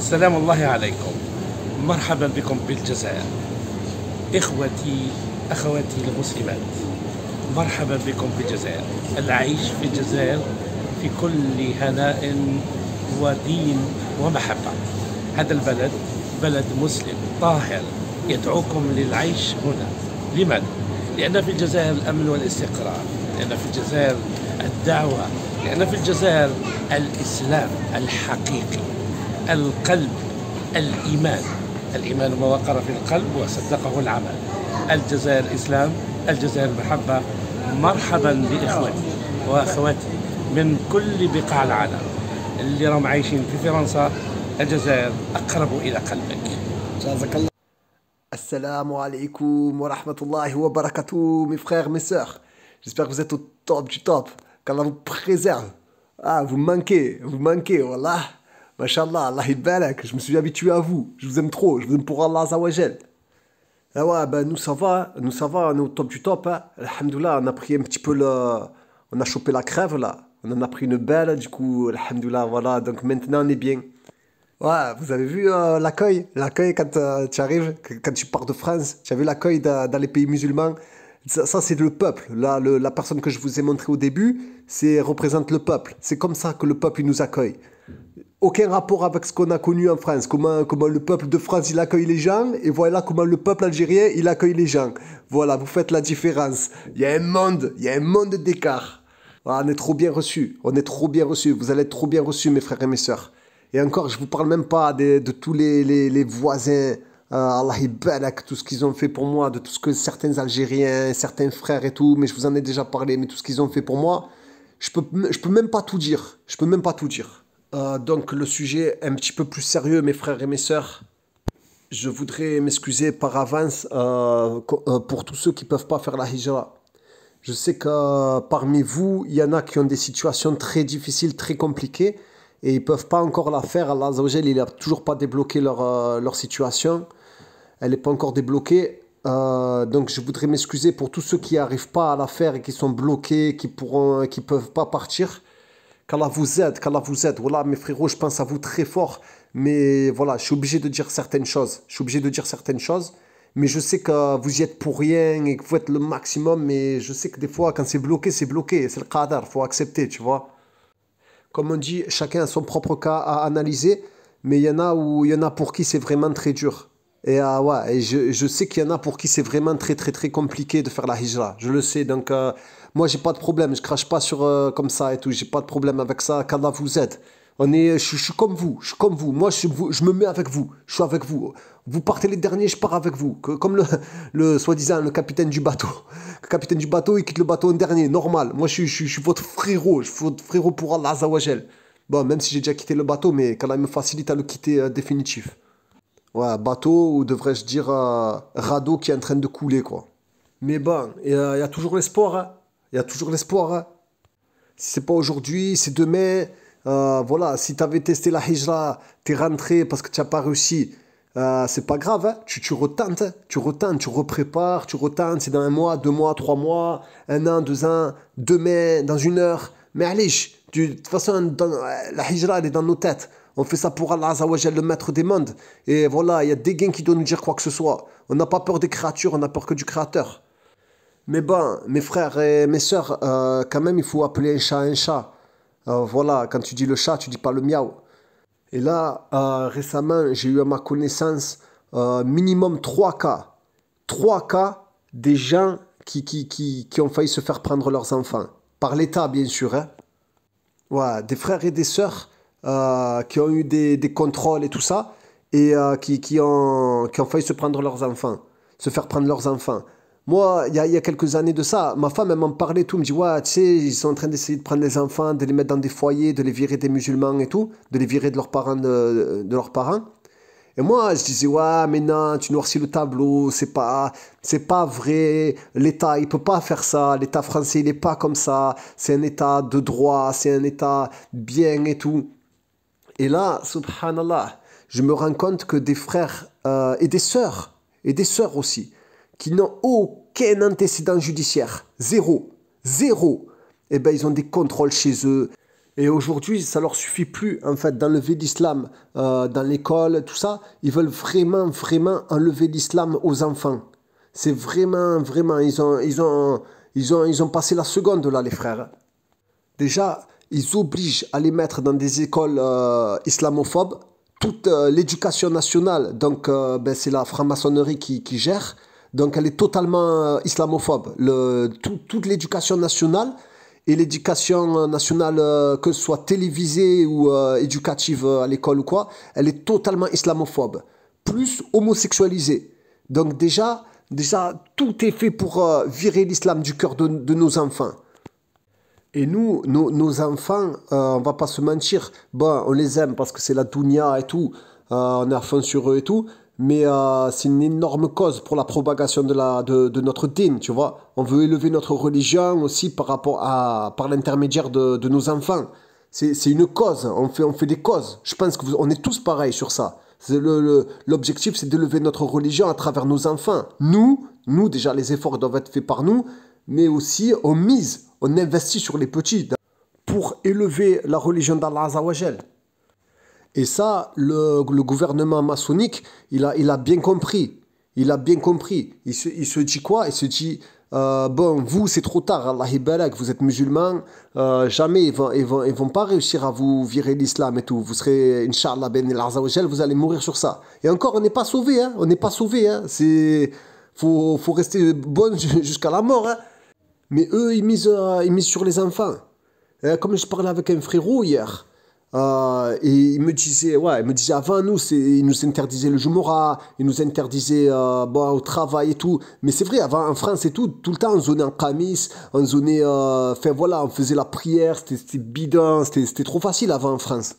سلام الله عليكم. مرحبا بكم بالجزائر. إخوتي أخواتي المسلمات، مرحبا بكم بالجزائر. العيش في الجزائر في كل هناء ودين ومحبة. هذا البلد بلد مسلم طاهر يدعوكم للعيش هنا. لماذا؟ لأن في الجزائر الأمن والاستقرار، لأن في الجزائر الدعوة، لأن في الجزائر الإسلام الحقيقي، القلب، الإيمان ما وقر في القلب وصدقه العمل. الجزائر إسلام، الجزائر محبة. مرحبا بإخوتي وأخواتي من كل بقاع العالم اللي راهم عايشين في فرنسا. الجزائر أقرب إلى قلبك. جزاك الله. Assalamu alaikum wa rahmatullahi wa barakatuh, mes frères, mes sœurs. J'espère que vous êtes au top du top. Qu'Allah vous préserve. Ah, vous manquez, wallah. Mashallah, Allah barak. Je me suis habitué à vous. Je vous aime trop. Je vous aime pour Allah Azawajal. Ah ouais, ben nous ça va, on est au top du top. Hein. Alhamdoulilah, on a pris un petit peu on a chopé la crève là. On en a pris une belle, du coup, alhamdoulilah, voilà. Donc maintenant on est bien. Ouais, vous avez vu l'accueil quand tu arrives, quand tu pars de France, tu as vu l'accueil dans les pays musulmans. Ça c'est le peuple. Là, la personne que je vous ai montré au début, représente le peuple. C'est comme ça que le peuple il nous accueille. Aucun rapport avec ce qu'on a connu en France. Comment le peuple de France il accueille les gens, et voilà comment le peuple algérien il accueille les gens. Voilà, vous faites la différence. Il y a un monde d'écart. Voilà, on est trop bien reçus. Vous allez être trop bien reçus, mes frères et mes sœurs. Et encore, je ne vous parle même pas de tous les voisins, Allah barak, tout ce qu'ils ont fait pour moi, de tout ce que certains Algériens, certains frères et tout, mais je vous en ai déjà parlé, mais tout ce qu'ils ont fait pour moi, je peux même pas tout dire. Donc le sujet un petit peu plus sérieux, mes frères et mes sœurs. Je voudrais m'excuser par avance pour tous ceux qui ne peuvent pas faire la hijra. Je sais que parmi vous, il y en a qui ont des situations très difficiles, très compliquées, et ils ne peuvent pas encore la faire. Allah Azzawajal, il n'a toujours pas débloqué leur situation. Elle n'est pas encore débloquée. Donc je voudrais m'excuser pour tous ceux qui n'arrivent pas à la faire et qui sont bloqués, qui ne peuvent pas partir. Qu'Allah vous aide. Voilà, mes frérots, je pense à vous très fort. Mais voilà, je suis obligé de dire certaines choses. Mais je sais que vous y êtes pour rien et que vous faites le maximum. Mais je sais que des fois, quand c'est bloqué, c'est bloqué. C'est le qadar, il faut accepter, tu vois. Comme on dit, chacun a son propre cas à analyser, mais il y en a pour qui c'est vraiment très dur. Et je sais qu'il y en a pour qui c'est vraiment très très très compliqué de faire la hijra. Je le sais, donc moi j'ai pas de problème, je crache pas sur comme ça et tout, j'ai pas de problème avec ça, qu'Allah vous aide. Je suis comme vous, moi je me mets avec vous, je suis avec vous. Vous partez les derniers, je pars avec vous. Comme le soi-disant le capitaine du bateau. Le capitaine du bateau, il quitte le bateau en dernier, normal. Moi je suis votre frérot, pour Allah Azawajal. Bon, même si j'ai déjà quitté le bateau, mais qu'Allah me facilite à le quitter définitif. Ouais, bateau, ou devrais-je dire radeau qui est en train de couler, quoi. Mais bon, il y a toujours l'espoir, hein. Si c'est pas aujourd'hui, c'est demain. Voilà, si tu avais testé la hijra, t'es rentré parce que tu n'as pas réussi, c'est pas grave, hein. Tu retentes, tu reprépares, c'est dans 1 mois, 2 mois, 3 mois, 1 an, 2 ans, demain, dans 1 heure. Mais allez, de toute façon, la hijra, elle est dans nos têtes. On fait ça pour Allah Azawajal, le maître des mondes. Et voilà, il y a des gains qui doivent nous dire quoi que ce soit. On n'a pas peur des créatures, on a peur que du créateur. Mais bon, mes frères et mes sœurs, quand même, il faut appeler un chat. Voilà, quand tu dis le chat, tu dis pas le miaou. Et là, récemment, j'ai eu à ma connaissance minimum 3 cas. 3 cas des gens qui ont failli se faire prendre leurs enfants. Par l'État, bien sûr. Hein. Ouais, des frères et des sœurs qui ont eu des contrôles et tout ça, et qui ont failli se prendre leurs enfants, se faire prendre leurs enfants. Moi, il y a quelques années de ça, ma femme, elle m'en parlait tout, elle me dit, ouais, tu sais, ils sont en train d'essayer de prendre les enfants, de les mettre dans des foyers, de les virer des musulmans et tout, de les virer de leurs parents, de leurs parents. Et moi, je disais, ouais, mais non, tu noircis le tableau, c'est pas vrai, l'État, il peut pas faire ça, l'État français, il est pas comme ça, c'est un État de droit, c'est un État bien et tout. Et là, subhanallah, je me rends compte que des frères et des sœurs aussi, qui n'ont aucun antécédent judiciaire, zéro, eh ben ils ont des contrôles chez eux, Et aujourd'hui, ça leur suffit plus, en fait, d'enlever l'islam dans l'école, tout ça. Ils veulent vraiment, vraiment enlever l'islam aux enfants. C'est vraiment, vraiment, ils ont passé la seconde, là, les frères. Déjà, ils obligent à les mettre dans des écoles islamophobes. Toute l'éducation nationale, donc c'est la franc-maçonnerie qui gère, donc elle est totalement islamophobe. Toute l'éducation nationale, et l'éducation nationale, que ce soit télévisée ou éducative à l'école ou quoi, elle est totalement islamophobe, plus homosexualisée. Donc déjà tout est fait pour virer l'islam du cœur de nos enfants. Et nous, nos enfants, on va pas se mentir, bon, on les aime parce que c'est la dunya et tout, on est à fond sur eux et tout, mais c'est une énorme cause pour la propagation de notre dîn, tu vois. On veut élever notre religion aussi par l'intermédiaire de nos enfants. C'est une cause, on fait des causes. Je pense qu'on est tous pareils sur ça. L'objectif, c'est d'élever notre religion à travers nos enfants. Nous, déjà, les efforts doivent être faits par nous, mais aussi on investit sur les petits pour élever la religion d'Allah Azzawajal. Et ça, le gouvernement maçonnique, il a bien compris. Il a bien compris. Il se dit quoi? Il se dit, bon, vous, c'est trop tard, Allah Ibarak, vous êtes musulmans, jamais ils vont pas réussir à vous virer l'islam et tout. Vous serez, Inch'Allah, ben Allah Azzawajal, vous allez mourir sur ça. Et encore, on n'est pas sauvé, hein, on n'est pas sauvé, hein. Faut rester bon jusqu'à la mort, hein. Mais eux, ils misent sur les enfants. Comme je parlais avec un frérot hier, et il me disait avant nous, ils nous interdisaient le Jumu'ah, ils nous interdisaient au travail et tout. Mais c'est vrai, avant en France et tout le temps, on zonait en qamis, on zonait, on faisait la prière, c'était bidon, c'était trop facile avant en France.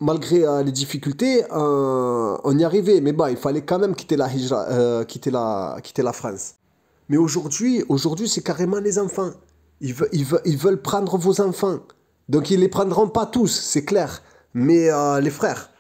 Malgré les difficultés, on y arrivait. Mais bon, il fallait quand même quitter la hijra, quitter la France. Mais aujourd'hui, c'est carrément les enfants. Ils veulent prendre vos enfants. Donc ils ne les prendront pas tous, c'est clair. Mais les frères,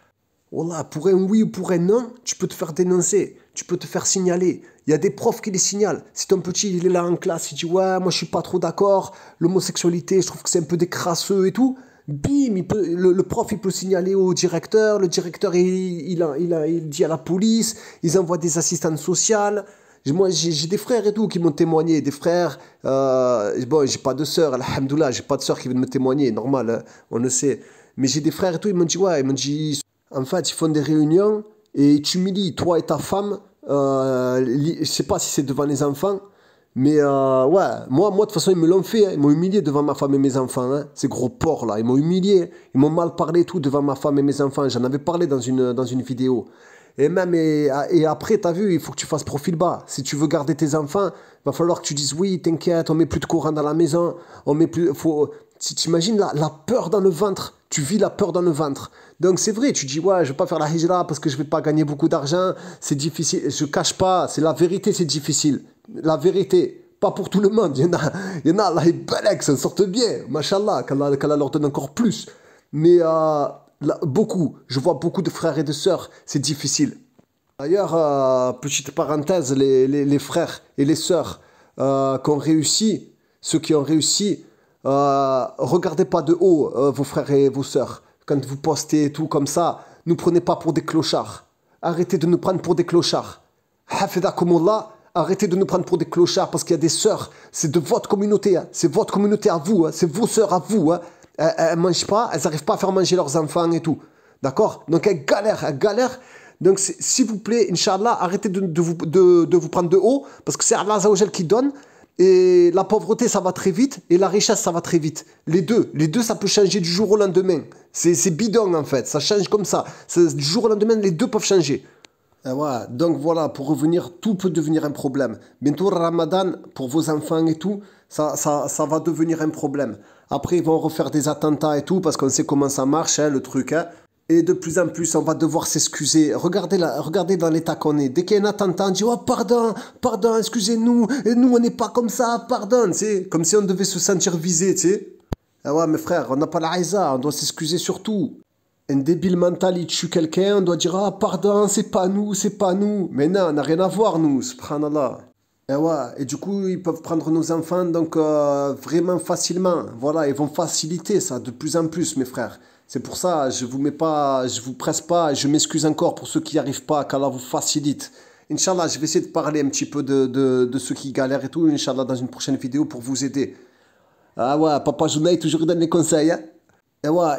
voilà, pour un oui ou pour un non, tu peux te faire dénoncer. Tu peux te faire signaler. Il y a des profs qui les signalent. Si ton petit, il est là en classe, il dit « Ouais, moi je suis pas trop d'accord. L'homosexualité, je trouve que c'est un peu des crasseux et tout. » Bim, le prof, il peut signaler au directeur. Le directeur, il dit à la police. Ils envoient des assistantes sociales. Moi, j'ai des frères et tout qui m'ont témoigné, des frères, bon, j'ai pas de sœur, alhamdoulilah, j'ai pas de sœur qui viennent me témoigner, normal, hein, on le sait. Mais j'ai des frères et tout, ils m'ont dit, en fait, ils font des réunions et ils t'humilient, toi et ta femme, je sais pas si c'est devant les enfants, mais moi, de toute façon, ils me l'ont fait, hein, ils m'ont humilié devant ma femme et mes enfants, hein, ces gros porcs là, ils m'ont humilié, ils m'ont mal parlé et tout devant ma femme et mes enfants, j'en avais parlé dans une vidéo. Et après, t'as vu, il faut que tu fasses profil bas. Si tu veux garder tes enfants, il va falloir que tu dises oui, t'inquiète, on met plus de Coran dans la maison, si tu imagines la peur dans le ventre, tu vis la peur dans le ventre. Donc c'est vrai, tu dis ouais, je vais pas faire la hijra parce que je vais pas gagner beaucoup d'argent, c'est difficile, je cache pas, c'est la vérité, c'est difficile. La vérité, pas pour tout le monde, il y en a, Allah ils s'en sortent bien, mashallah, qu'Allah leur donne encore plus. Mais je vois beaucoup de frères et de sœurs, c'est difficile. D'ailleurs, petite parenthèse, les frères et les sœurs qui ont réussi, ceux qui ont réussi, regardez pas de haut vos frères et vos sœurs. Quand vous postez et tout comme ça, ne prenez pas pour des clochards. Arrêtez de nous prendre pour des clochards. Hafidakumullah, arrêtez de nous prendre pour des clochards parce qu'il y a des sœurs, c'est de votre communauté, hein. C'est votre communauté à vous, hein. C'est vos sœurs à vous, hein. Elles ne mangent pas, elles n'arrivent pas à faire manger leurs enfants et tout. D'accord? Donc elles galèrent. Donc s'il vous plaît, Inch'Allah, arrêtez de vous prendre de haut, parce que c'est Allah Azzawajal qui donne, et la pauvreté, ça va très vite, et la richesse, ça va très vite. Les deux, ça peut changer du jour au lendemain. C'est bidon en fait, ça change comme ça. Du jour au lendemain, les deux peuvent changer. Ouais, donc voilà, pour revenir, tout peut devenir un problème. Bientôt Ramadan, pour vos enfants et tout, ça va devenir un problème. Après, ils vont refaire des attentats et tout, parce qu'on sait comment ça marche, hein, le truc. Hein. Et de plus en plus, on va devoir s'excuser. Regardez dans l'état qu'on est. Dès qu'il y a un attentat, on dit « Oh, pardon, excusez-nous, et nous, on n'est pas comme ça, pardon ». Comme si on devait se sentir visé, tu sais. Ah ouais, mes frères, on n'a pas la haïza, on doit s'excuser surtout. Un débile mental, il tue quelqu'un, on doit dire « Ah, pardon, c'est pas nous ». Mais non, on n'a rien à voir, nous, subhanallah. Et du coup, ils peuvent prendre nos enfants donc vraiment facilement. Voilà, ils vont faciliter ça de plus en plus, mes frères. C'est pour ça, je vous mets pas, je vous presse pas. Je m'excuse encore pour ceux qui n'y arrivent pas, qu'Allah vous facilite. Inch'Allah, je vais essayer de parler un petit peu de ceux qui galèrent et tout, Inch'Allah, dans une prochaine vidéo pour vous aider. Ah ouais, Papa Jounaï toujours donne les conseils. Hein?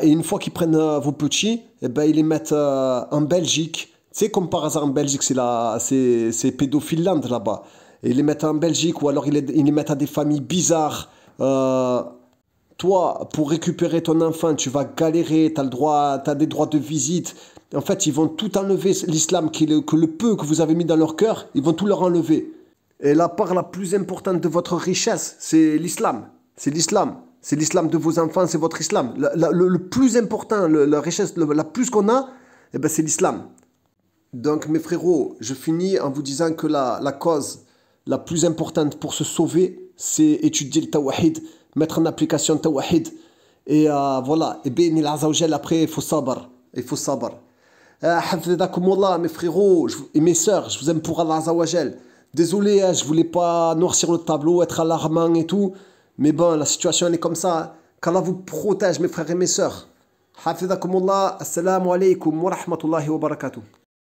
Et une fois qu'ils prennent vos petits, eh ben, ils les mettent en Belgique. Tu sais, comme par hasard en Belgique, c'est pédophiland là-bas. Et ils les mettent en Belgique ou alors ils les mettent à des familles bizarres. Toi, pour récupérer ton enfant, tu vas galérer, tu as des droits de visite. En fait, ils vont tout enlever, l'islam, que le peu que vous avez mis dans leur cœur, ils vont tout leur enlever. Et la part la plus importante de votre richesse, c'est l'islam. C'est l'islam. C'est l'islam de vos enfants, c'est votre islam. Le plus important, la richesse la plus qu'on a, eh ben, c'est l'islam. Donc, mes frérots, je finis en vous disant que la cause la plus importante pour se sauver, c'est étudier le tawhid, mettre en application le tawhid. Et voilà. Et bien, après, il faut sabar. Il faut sabar. Hafidhakumullah, mes frérots et mes sœurs, je vous aime pour Allah Azawajal. Désolé, je voulais pas noircir le tableau, être alarmant et tout. Mais bon, la situation elle est comme ça. Qu'Allah vous protège, mes frères et mes sœurs. Hafidhakumullah, assalamu alaikum wa rahmatullahi wa barakatuh.